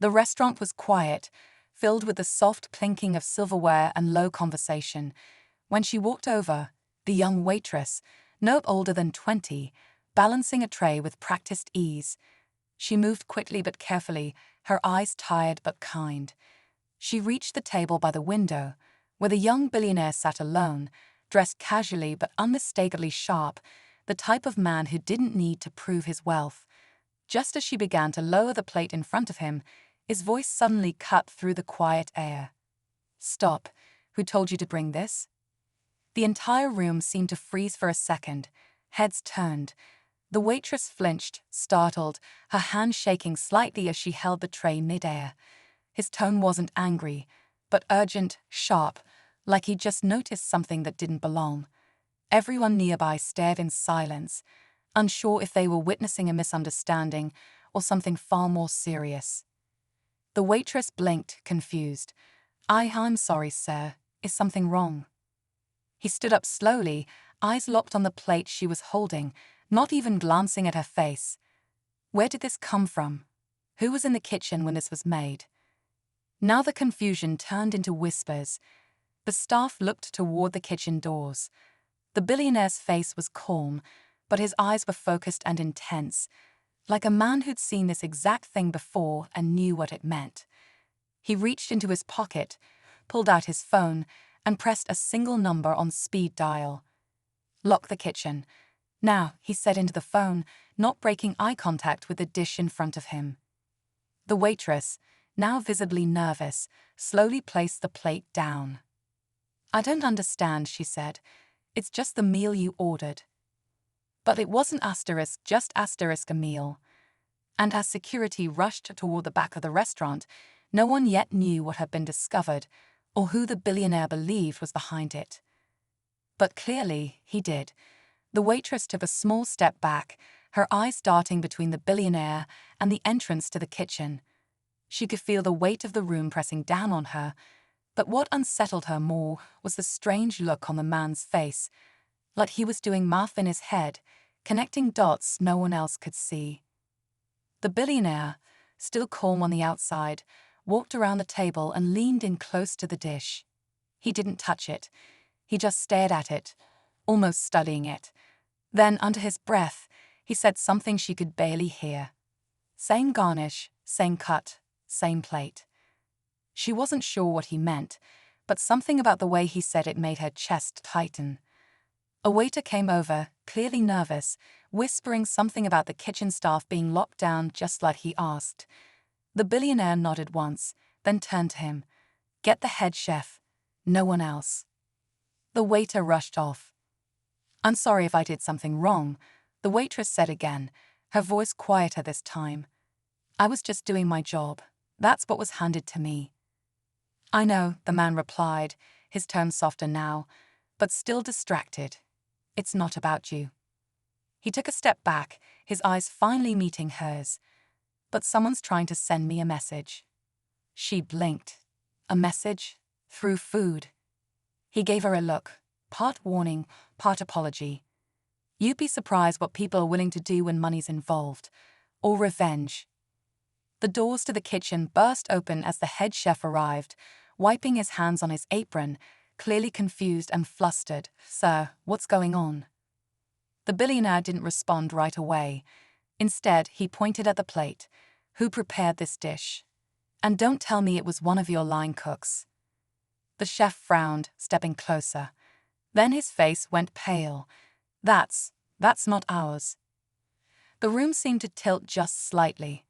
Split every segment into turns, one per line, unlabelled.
The restaurant was quiet, filled with the soft clinking of silverware and low conversation. When she walked over, the young waitress, no older than 20, balancing a tray with practiced ease. She moved quickly but carefully, her eyes tired but kind. She reached the table by the window, where the young billionaire sat alone, dressed casually but unmistakably sharp, the type of man who didn't need to prove his wealth. Just as she began to lower the plate in front of him, his voice suddenly cut through the quiet air. "Stop. Who told you to bring this?" The entire room seemed to freeze for a second. Heads turned. The waitress flinched, startled, her hand shaking slightly as she held the tray mid-air. His tone wasn't angry, but urgent, sharp, like he'd just noticed something that didn't belong. Everyone nearby stared in silence, unsure if they were witnessing a misunderstanding or something far more serious. The waitress blinked, confused. I'm sorry, sir. Is something wrong?" He stood up slowly, eyes locked on the plate she was holding, not even glancing at her face. "Where did this come from? Who was in the kitchen when this was made?" Now the confusion turned into whispers. The staff looked toward the kitchen doors. The billionaire's face was calm, but his eyes were focused and intense, like a man who'd seen this exact thing before and knew what it meant. He reached into his pocket, pulled out his phone, and pressed a single number on speed dial. "Lock the kitchen. Now," he said into the phone, not breaking eye contact with the dish in front of him. The waitress, now visibly nervous, slowly placed the plate down. "I don't understand," she said. "It's just the meal you ordered." But it wasn't just a meal. And as security rushed toward the back of the restaurant, no one yet knew what had been discovered or who the billionaire believed was behind it. But clearly, he did. The waitress took a small step back, her eyes darting between the billionaire and the entrance to the kitchen. She could feel the weight of the room pressing down on her, but what unsettled her more was the strange look on the man's face, like he was doing math in his head, connecting dots no one else could see. The billionaire, still calm on the outside, walked around the table and leaned in close to the dish. He didn't touch it. He just stared at it, almost studying it. Then, under his breath, he said something she could barely hear. Same garnish, same cut, same plate. She wasn't sure what he meant, but something about the way he said it made her chest tighten. A waiter came over, clearly nervous, whispering something about the kitchen staff being locked down just like he asked. The billionaire nodded once, then turned to him. "Get the head chef. No one else." The waiter rushed off. "I'm sorry if I did something wrong," the waitress said again, her voice quieter this time. "I was just doing my job. That's what was handed to me." "I know," the man replied, his tone softer now, but still distracted. "It's not about you." He took a step back, his eyes finally meeting hers. "But someone's trying to send me a message." She blinked. A message? Through food? He gave her a look, part warning, part apology. "You'd be surprised what people are willing to do when money's involved. Or revenge." The doors to the kitchen burst open as the head chef arrived, wiping his hands on his apron, clearly confused and flustered. "Sir, what's going on?" The billionaire didn't respond right away. Instead, he pointed at the plate. "Who prepared this dish? And don't tell me it was one of your line cooks." The chef frowned, stepping closer. Then his face went pale. That's not ours." The room seemed to tilt just slightly.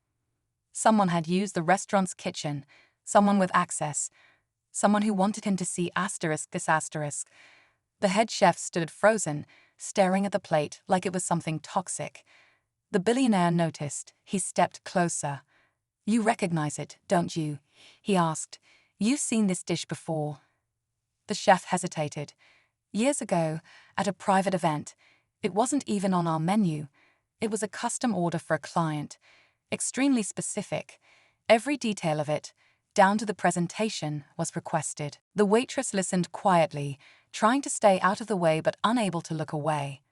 Someone had used the restaurant's kitchen, someone with access, someone who wanted him to see this asterisk. The head chef stood frozen, staring at the plate like it was something toxic. The billionaire noticed. He stepped closer. "You recognize it, don't you?" he asked. "You've seen this dish before." The chef hesitated. "Years ago, at a private event. It wasn't even on our menu. It was a custom order for a client. Extremely specific. Every detail of it, down to the presentation, was requested." The waitress listened quietly, trying to stay out of the way but unable to look away.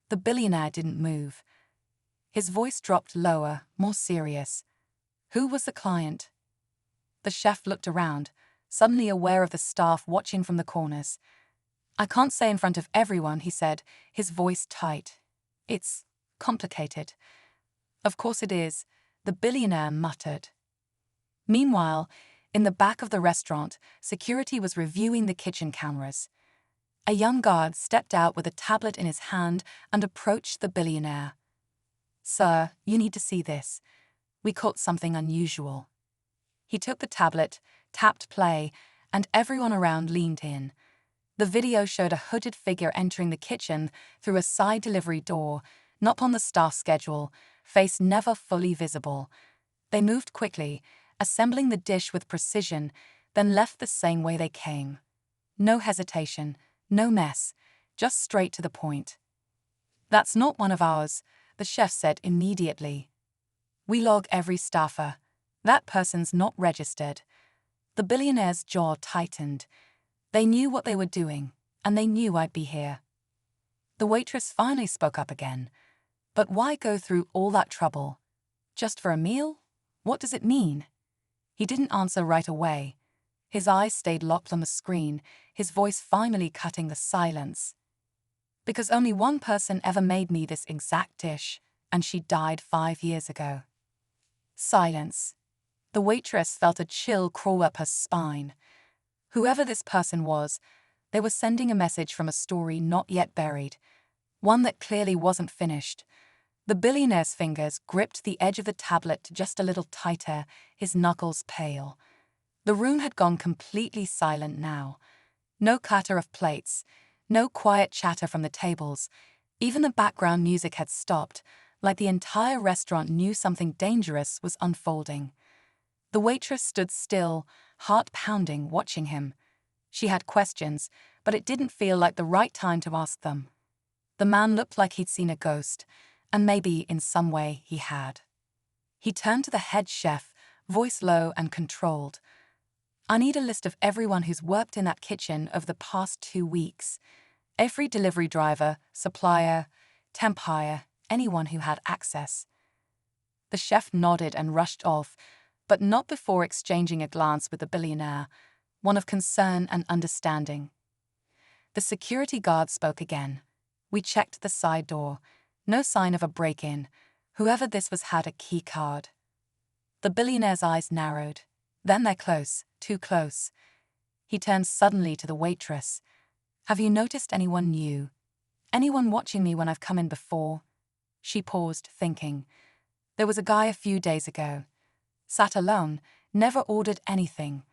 The billionaire didn't move. His voice dropped lower, more serious. Who was the client? The chef looked around, suddenly aware of the staff watching from the corners. I can't say in front of everyone, he said, his voice tight. It's complicated. Of course it is, the billionaire muttered. Meanwhile, in the back of the restaurant, security was reviewing the kitchen cameras. A young guard stepped out with a tablet in his hand and approached the billionaire. Sir, you need to see this. We caught something unusual. He took the tablet, tapped play, and everyone around leaned in. The video showed a hooded figure entering the kitchen through a side delivery door, not on the staff schedule, face never fully visible. They moved quickly, assembling the dish with precision, then left the same way they came. No hesitation, no mess, just straight to the point. That's not one of ours, the chef said immediately. We log every staffer. That person's not registered. The billionaire's jaw tightened. They knew what they were doing, and they knew I'd be here. The waitress finally spoke up again. But why go through all that trouble? Just for a meal? What does it mean? He didn't answer right away. His eyes stayed locked on the screen, his voice finally cutting the silence. Because only one person ever made me this exact dish, and she died 5 years ago. Silence. The waitress felt a chill crawl up her spine. Whoever this person was, they were sending a message from a story not yet buried, one that clearly wasn't finished. The billionaire's fingers gripped the edge of the tablet just a little tighter, his knuckles pale. The room had gone completely silent now. No clatter of plates, no quiet chatter from the tables. Even the background music had stopped, like the entire restaurant knew something dangerous was unfolding. The waitress stood still, heart pounding, watching him. She had questions, but it didn't feel like the right time to ask them. The man looked like he'd seen a ghost, and maybe in some way he had. He turned to the head chef, voice low and controlled. I need a list of everyone who's worked in that kitchen over the past 2 weeks. Every delivery driver, supplier, temp hire, anyone who had access. The chef nodded and rushed off, but not before exchanging a glance with the billionaire, one of concern and understanding. The security guard spoke again. We checked the side door. No sign of a break-in. Whoever this was had a key card. The billionaire's eyes narrowed. Then they're close, too close. He turned suddenly to the waitress. Have you noticed anyone new? Anyone watching me when I've come in before? She paused, thinking. There was a guy a few days ago. Sat alone, never ordered anything.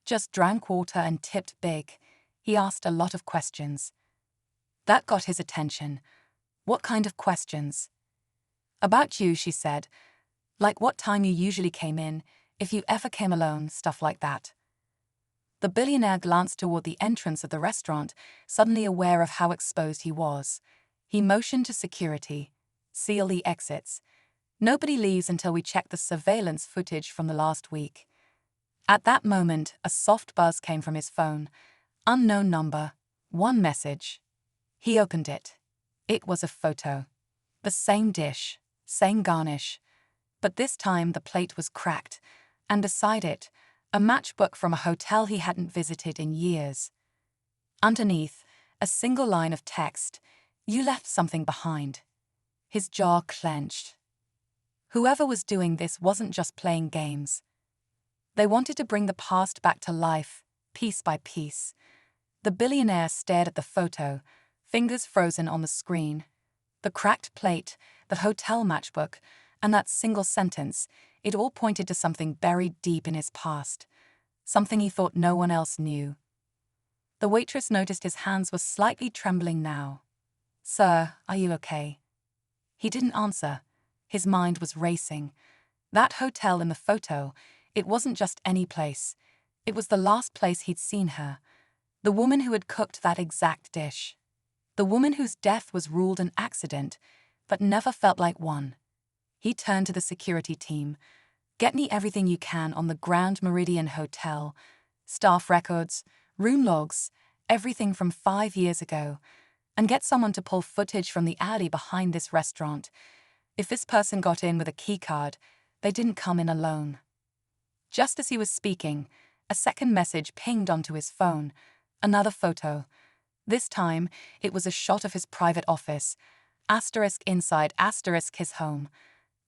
Just drank water and tipped big. He asked a lot of questions. That got his attention. What kind of questions? About you, she said. Like what time you usually came in, if you ever came alone, stuff like that. The billionaire glanced toward the entrance of the restaurant, suddenly aware of how exposed he was. He motioned to security. Seal the exits. Nobody leaves until we check the surveillance footage from the last week. At that moment, a soft buzz came from his phone. Unknown number. One message. He opened it. It was a photo. The same dish, same garnish. But this time the plate was cracked, and beside it, a matchbook from a hotel he hadn't visited in years. Underneath, a single line of text. You left something behind. His jaw clenched. Whoever was doing this wasn't just playing games. They wanted to bring the past back to life, piece by piece. The billionaire stared at the photo, fingers frozen on the screen. The cracked plate, the hotel matchbook, and that single sentence, it all pointed to something buried deep in his past. Something he thought no one else knew. The waitress noticed his hands were slightly trembling now. Sir, are you okay? He didn't answer. His mind was racing. That hotel in the photo, it wasn't just any place. It was the last place he'd seen her. The woman who had cooked that exact dish. The woman whose death was ruled an accident, but never felt like one. He turned to the security team. Get me everything you can on the Grand Meridian Hotel. Staff records, room logs, everything from 5 years ago. And get someone to pull footage from the alley behind this restaurant. If this person got in with a keycard, They didn't come in alone. Just as he was speaking, a second message pinged onto his phone. Another photo. This time, it was a shot of his private office. Asterisk inside, asterisk his home.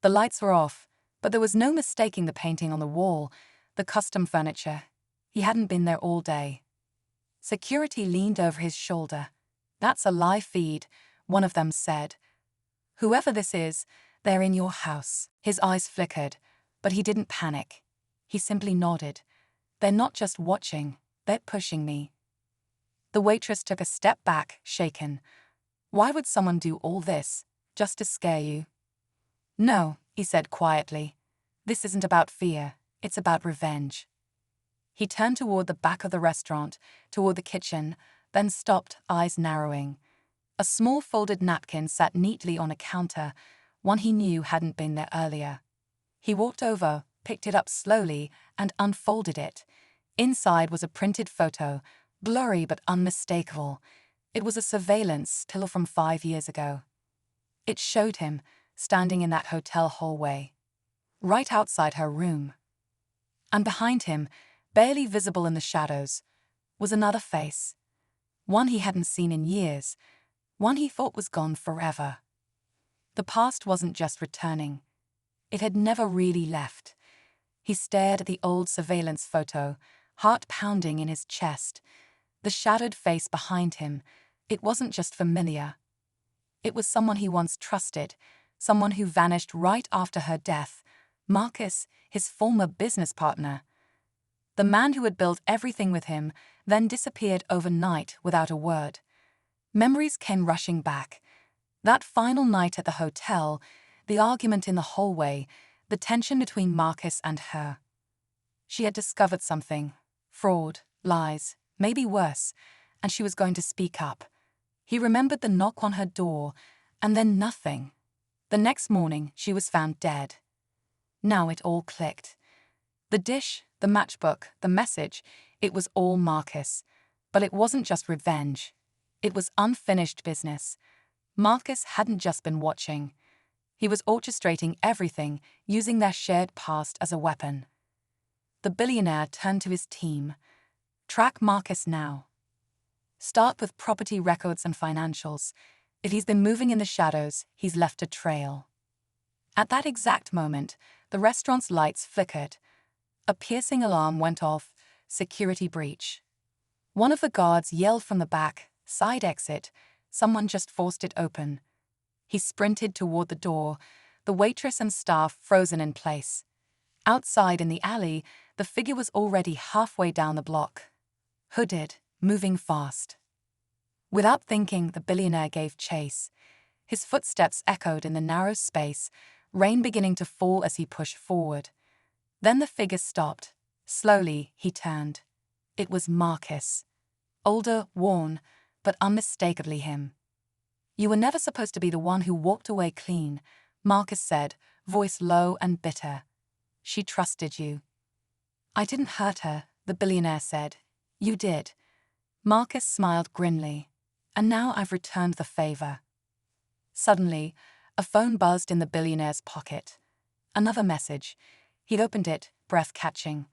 The lights were off, but there was no mistaking the painting on the wall, the custom furniture. He hadn't been there all day. Security leaned over his shoulder. "That's a live feed," one of them said. "Whoever this is, they're in your house." His eyes flickered, but he didn't panic. He simply nodded. "They're not just watching, they're pushing me." The waitress took a step back, shaken. "Why would someone do all this, just to scare you?" "No," he said quietly. "This isn't about fear, it's about revenge." He turned toward the back of the restaurant, toward the kitchen, then stopped, eyes narrowing. A small folded napkin sat neatly on a counter, one he knew hadn't been there earlier. He walked over, picked it up slowly, and unfolded it. Inside was a printed photo, blurry but unmistakable. It was a surveillance still from 5 years ago. It showed him, standing in that hotel hallway, right outside her room. And behind him, barely visible in the shadows, was another face. One he hadn't seen in years, one he thought was gone forever. The past wasn't just returning. It had never really left. He stared at the old surveillance photo, heart pounding in his chest. The shadowed face behind him, it wasn't just familiar. It was someone he once trusted, someone who vanished right after her death. Marcus, his former business partner. The man who had built everything with him, then disappeared overnight without a word. Memories came rushing back. That final night at the hotel, the argument in the hallway, the tension between Marcus and her. She had discovered something. Fraud, lies, maybe worse, and she was going to speak up. He remembered the knock on her door, and then nothing. The next morning, she was found dead. Now it all clicked. The dish, the matchbook, the message, it was all Marcus. But it wasn't just revenge. It was unfinished business. Marcus hadn't just been watching. He was orchestrating everything, using their shared past as a weapon. The billionaire turned to his team. "Track Marcus now. Start with property records and financials. If he's been moving in the shadows, he's left a trail." At that exact moment, the restaurant's lights flickered. A piercing alarm went off. Security breach. One of the guards yelled from the back, "Side exit." Someone just forced it open. He sprinted toward the door, the waitress and staff frozen in place. Outside in the alley, the figure was already halfway down the block. Hooded, moving fast. Without thinking, the billionaire gave chase. His footsteps echoed in the narrow space, rain beginning to fall as he pushed forward. Then the figure stopped. Slowly, he turned. It was Marcus. Older, worn, but unmistakably him. "You were never supposed to be the one who walked away clean," Marcus said, voice low and bitter. "She trusted you." "I didn't hurt her," the billionaire said. "You did." Marcus smiled grimly. "And now I've returned the favor." Suddenly, a phone buzzed in the billionaire's pocket. Another message. He'd opened it, breath catching.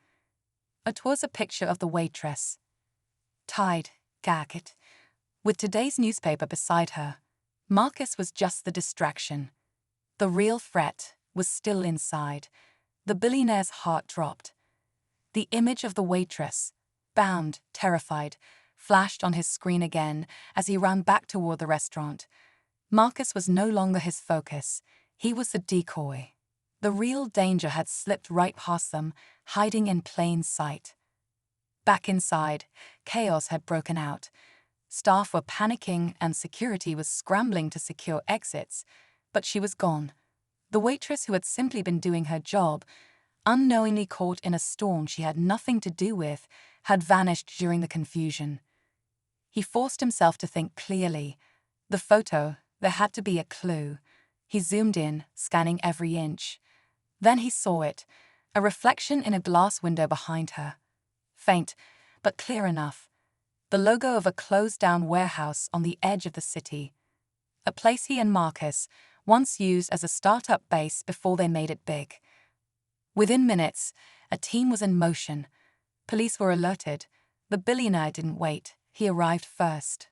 It was a picture of the waitress. Tied, gagged, with today's newspaper beside her. Marcus was just the distraction. The real threat was still inside. The billionaire's heart dropped. The image of the waitress, bound, terrified, flashed on his screen again as he ran back toward the restaurant. Marcus was no longer his focus. He was the decoy. The real danger had slipped right past them, hiding in plain sight. Back inside, chaos had broken out. Staff were panicking and security was scrambling to secure exits, but she was gone. The waitress who had simply been doing her job, unknowingly caught in a storm she had nothing to do with, had vanished during the confusion. He forced himself to think clearly. The photo, there had to be a clue. He zoomed in, scanning every inch. Then he saw it, a reflection in a glass window behind her. Faint, but clear enough. The logo of a closed-down warehouse on the edge of the city. A place he and Marcus once used as a startup base before they made it big. Within minutes, a team was in motion. Police were alerted. The billionaire didn't wait. He arrived first.